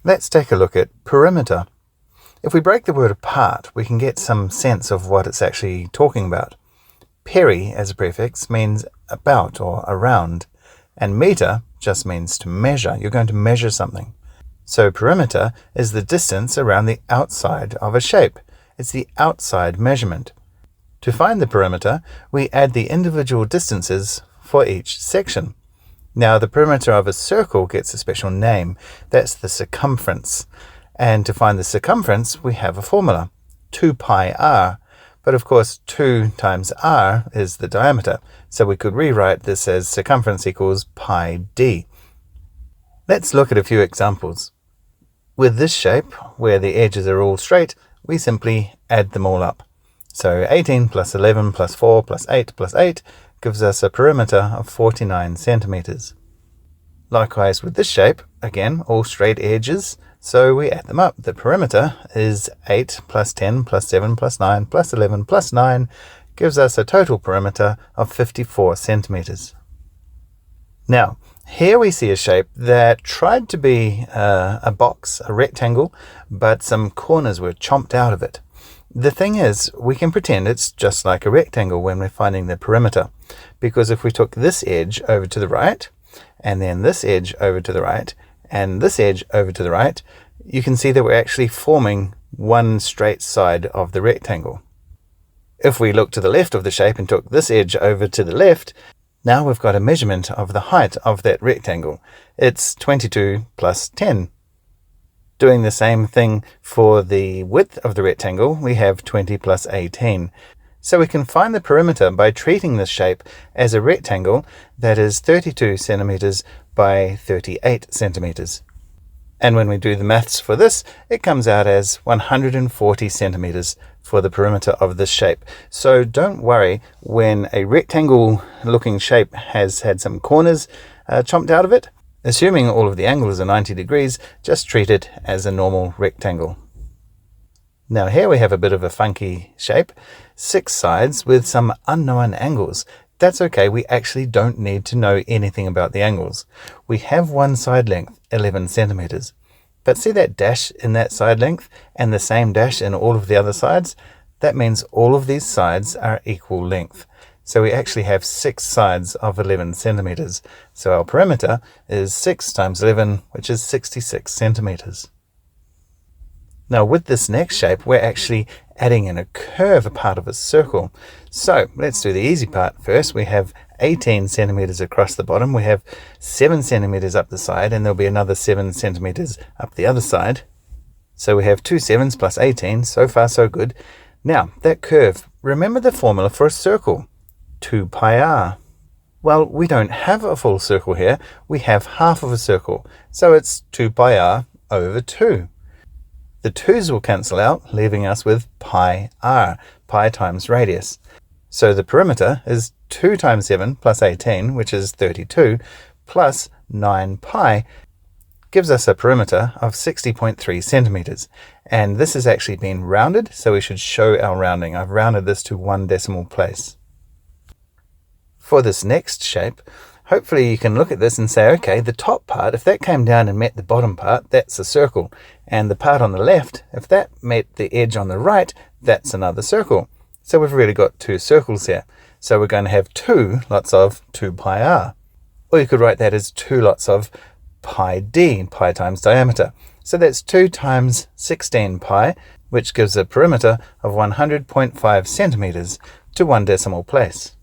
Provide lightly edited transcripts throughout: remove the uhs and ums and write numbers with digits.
Let's take a look at perimeter. If we break the word apart, we can get some sense of what it's actually talking about. Peri as a prefix means about or around, and meter just means to measure. You're going to measure something. So perimeter is the distance around the outside of a shape. It's the outside measurement. To find the perimeter, we add the individual distances for each section. Now, the perimeter of a circle gets a special name. That's the circumference. And to find the circumference, we have a formula, 2 pi r. But of course, 2 times r is the diameter. So we could rewrite this as circumference equals pi d. Let's look at a few examples. With this shape, where the edges are all straight, we simply add them all up. So 18 plus 11 plus 4 plus 8 plus 8 gives us a perimeter of 49 centimeters. Likewise with this shape, again, all straight edges, so we add them up. The perimeter is 8 plus 10 plus 7 plus 9 plus 11 plus 9 gives us a total perimeter of 54 centimeters. Now, here we see a shape that tried to be a box, a rectangle, but some corners were chomped out of it. The thing is, we can pretend it's just like a rectangle when we're finding the perimeter, because if we took this edge over to the right, and then this edge over to the right, and this edge over to the right, you can see that we're actually forming one straight side of the rectangle. If we look to the left of the shape and took this edge over to the left, now we've got a measurement of the height of that rectangle. It's 22 plus 10. Doing the same thing for the width of the rectangle, we have 20 plus 18. So we can find the perimeter by treating this shape as a rectangle that is 32 centimeters by 38 centimeters. And when we do the maths for this, it comes out as 140 centimeters for the perimeter of this shape. So don't worry when a rectangle looking shape has had some corners chomped out of it. Assuming all of the angles are 90 degrees, just treat it as a normal rectangle. Now here we have a bit of a funky shape, 6 sides with some unknown angles. That's okay, we actually don't need to know anything about the angles. We have one side length, 11 centimeters. But see that dash in that side length and the same dash in all of the other sides? That means all of these sides are equal length. So we actually have 6 sides of 11 centimeters. So our perimeter is 6 times 11, which is 66 centimeters. Now with this next shape, we're actually adding in a curve, a part of a circle. So let's do the easy part first. We have 18 centimeters across the bottom. We have 7 centimeters up the side, and there'll be another 7 centimeters up the other side. So we have 2 7s plus 18. So far, so good. Now, that curve, remember the formula for a circle. 2 pi r. Well, we don't have a full circle here. We have half of a circle. So it's 2 pi r over 2. The 2's will cancel out, leaving us with pi r, pi times radius. So the perimeter is 2 times 7 plus 18, which is 32, plus 9 pi, gives us a perimeter of 60.3 centimeters. And this has actually been rounded, so we should show our rounding. I've rounded this to 1 decimal place. For this next shape, hopefully you can look at this and say, okay, the top part, if that came down and met the bottom part, that's a circle. And the part on the left, if that met the edge on the right, that's another circle. So we've really got 2 circles here. So we're going to have 2 lots of 2 pi r. Or you could write that as 2 lots of pi d, pi times diameter. So that's 2 times 16 pi, which gives a perimeter of 100.5 centimeters to 1 decimal place.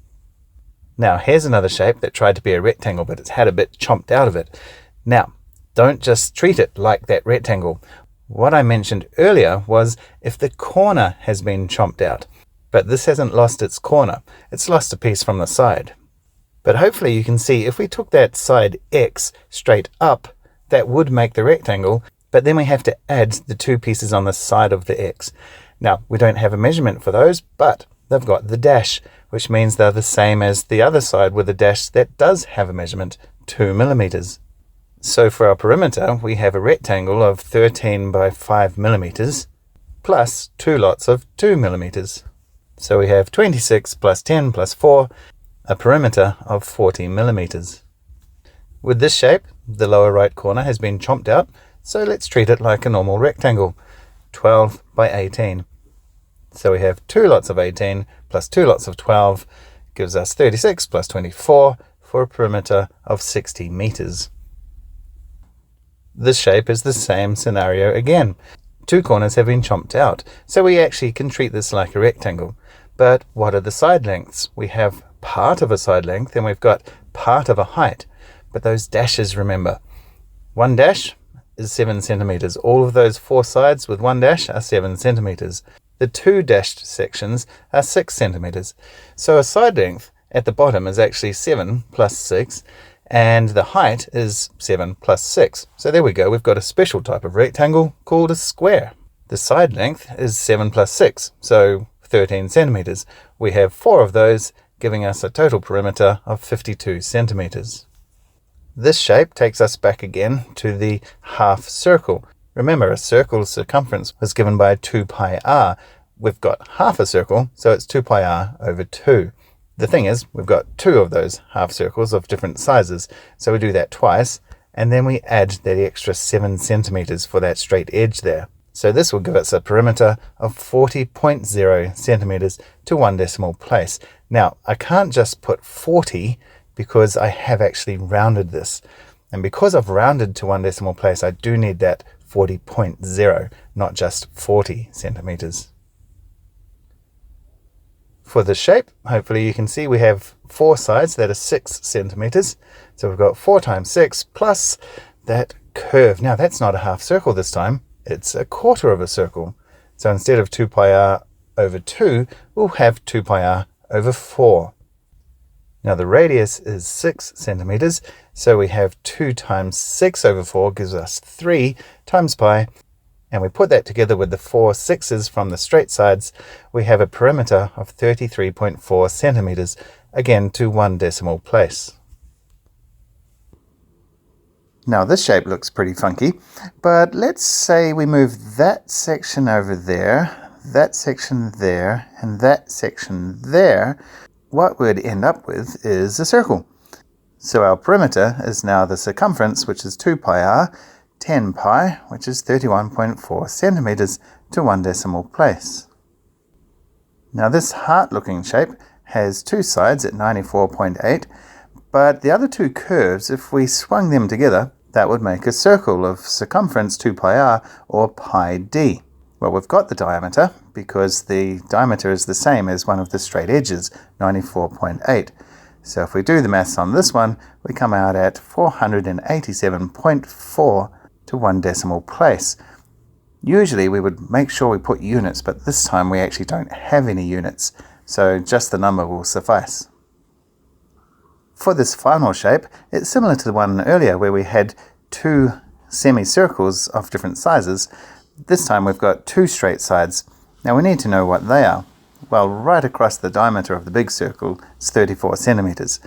Now, here's another shape that tried to be a rectangle, but it's had a bit chomped out of it. Now, don't just treat it like that rectangle. What I mentioned earlier was if the corner has been chomped out, but this hasn't lost its corner. It's lost a piece from the side. But hopefully you can see if we took that side X straight up, that would make the rectangle, but then we have to add the 2 pieces on the side of the X. Now, we don't have a measurement for those, but they've got the dash, which means they're the same as the other side with a dash that does have a measurement, 2 millimeters. So for our perimeter, we have a rectangle of 13 by 5 millimeters, plus 2 lots of 2 millimeters. So we have 26 plus 10 plus 4, a perimeter of 40 millimeters. With this shape, the lower right corner has been chomped out, So let's treat it like a normal rectangle, 12 by 18. So we have 2 lots of 18 plus 2 lots of 12 gives us 36 plus 24 for a perimeter of 60 meters. This shape is the same scenario again. 2 corners have been chopped out, so we actually can treat this like a rectangle. But what are the side lengths? We have part of a side length and we've got part of a height. But those dashes, remember, 1 dash is 7 centimeters. All of those 4 sides with 1 dash are 7 centimeters. The 2 dashed sections are 6 centimeters. So a side length at the bottom is actually 7 plus 6, and the height is 7 plus 6. So there we go, we've got a special type of rectangle called a square. The side length is 7 plus 6, so 13 centimeters. We have 4 of those, giving us a total perimeter of 52 centimeters. This shape takes us back again to the half circle. Remember, a circle's circumference was given by 2 pi r. We've got half a circle, so it's 2 pi r over 2. The thing is, we've got 2 of those half circles of different sizes, so we do that twice, and then we add the extra 7 centimeters for that straight edge there. So this will give us a perimeter of 40.0 centimeters to 1 decimal place. Now, I can't just put 40 because I have actually rounded this. And because I've rounded to 1 decimal place, I do need that 40.0, not just 40 centimeters. For the shape, hopefully you can see we have 4 sides that are 6 centimeters. So we've got 4 times 6 plus that curve. Now that's not a half circle this time, it's a quarter of a circle. So instead of 2 pi r over 2, we'll have 2 pi r over 4. Now the radius is 6 centimeters, so we have 2 times 6 over 4 gives us 3 times pi, and we put that together with the 4 6's from the straight sides, we have a perimeter of 33.4 centimeters, again to 1 decimal place. Now this shape looks pretty funky, but let's say we move that section over there, that section there, and that section there. What we'd end up with is a circle. So our perimeter is now the circumference, which is 2 pi r, 10 pi, which is 31.4 centimeters to 1 decimal place. Now this heart-looking shape has 2 sides at 94.8, but the other 2 curves, if we swung them together, that would make a circle of circumference 2 pi r or pi d. Well, we've got the diameter because the diameter is the same as one of the straight edges, 94.8. So if we do the maths on this one, we come out at 487.4 to 1 decimal place. Usually we would make sure we put units, but this time we actually don't have any units, so just the number will suffice. For this final shape, it's similar to the one earlier where we had 2 semicircles of different sizes. This time we've got 2 straight sides. Now we need to know what they are. Well, right across the diameter of the big circle is 34 centimeters.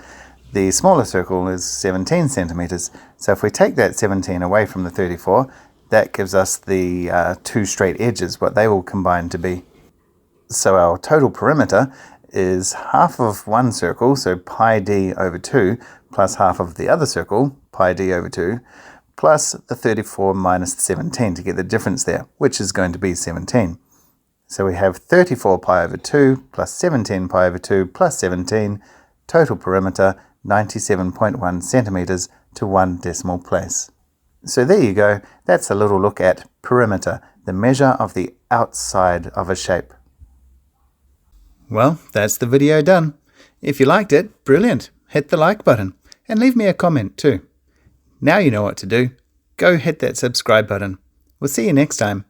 The smaller circle is 17 centimeters. So if we take that 17 away from the 34, that gives us the 2 straight edges, what they will combine to be. So our total perimeter is half of one circle, so pi d over 2, plus half of the other circle, pi d over 2, plus the 34 minus the 17 to get the difference there, which is going to be 17. So we have 34 pi over 2 plus 17 pi over 2 plus 17, total perimeter 97.1 centimeters to 1 decimal place. So there you go, that's a little look at perimeter, the measure of the outside of a shape. Well, that's the video done. If you liked it, brilliant, hit the like button and leave me a comment too. Now you know what to do. Go hit that subscribe button. We'll see you next time.